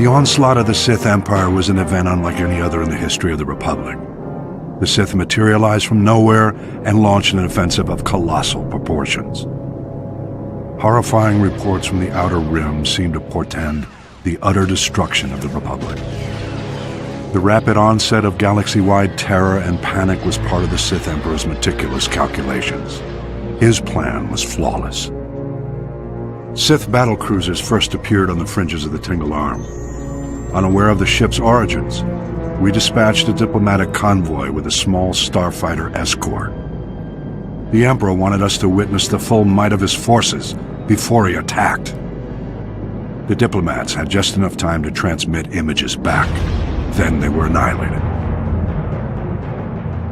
The onslaught of the Sith Empire was an event unlike any other in the history of the Republic. The Sith materialized from nowhere and launched an offensive of colossal proportions. Horrifying reports from the Outer Rim seemed to portend the utter destruction of the Republic. The rapid onset of galaxy-wide terror and panic was part of the Sith Emperor's meticulous calculations. His plan was flawless. Sith battlecruisers first appeared on the fringes of the Tingle Arm. Unaware of the ship's origins, we dispatched a diplomatic convoy with a small starfighter escort. The Emperor wanted us to witness the full might of his forces before he attacked. The diplomats had just enough time to transmit images back. Then they were annihilated.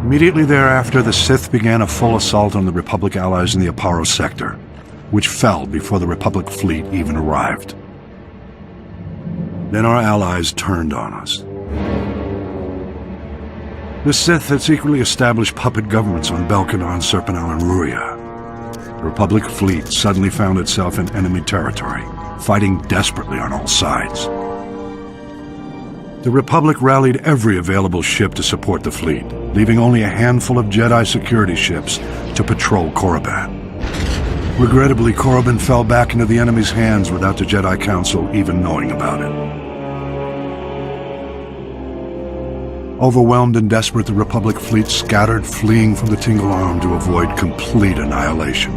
Immediately thereafter, the Sith began a full assault on the Republic allies in the Aparo sector, which fell before the Republic fleet even arrived. Then our allies turned on us. The Sith had secretly established puppet governments on Belkanon, Serpenal, and Ruria. The Republic fleet suddenly found itself in enemy territory, fighting desperately on all sides. The Republic rallied every available ship to support the fleet, leaving only a handful of Jedi security ships to patrol Korriban. Regrettably, Korriban fell back into the enemy's hands without the Jedi Council even knowing about it. Overwhelmed and desperate, the Republic fleet scattered, fleeing from the Tingle Arm to avoid complete annihilation.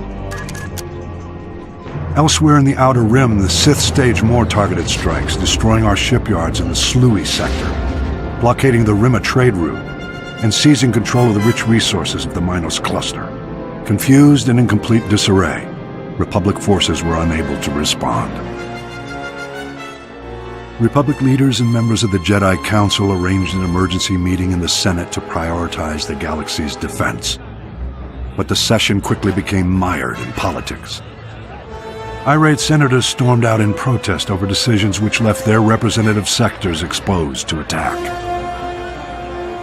Elsewhere in the Outer Rim, the Sith staged more targeted strikes, destroying our shipyards in the Sluy sector, blockading the Rimma trade route, and seizing control of the rich resources of the Minos cluster. Confused and in complete disarray, Republic forces were unable to respond. Republic leaders and members of the Jedi Council arranged an emergency meeting in the Senate to prioritize the galaxy's defense. But the session quickly became mired in politics. Irate senators stormed out in protest over decisions which left their representative sectors exposed to attack.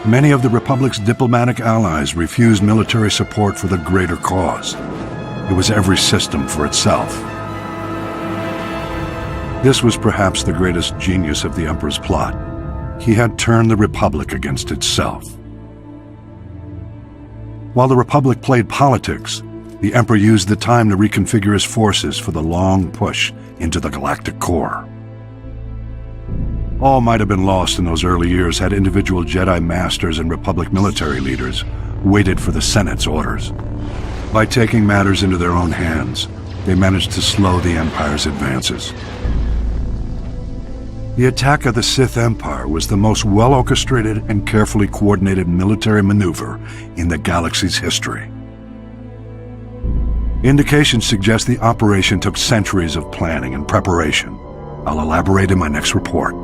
Many of the Republic's diplomatic allies refused military support for the greater cause. It was every system for itself. This was perhaps the greatest genius of the Emperor's plot. He had turned the Republic against itself. While the Republic played politics, the Emperor used the time to reconfigure his forces for the long push into the galactic core. All might have been lost in those early years had individual Jedi Masters and Republic military leaders waited for the Senate's orders. By taking matters into their own hands, they managed to slow the Empire's advances. The attack of the Sith Empire was the most well-orchestrated and carefully coordinated military maneuver in the galaxy's history. Indications suggest the operation took centuries of planning and preparation. I'll elaborate in my next report.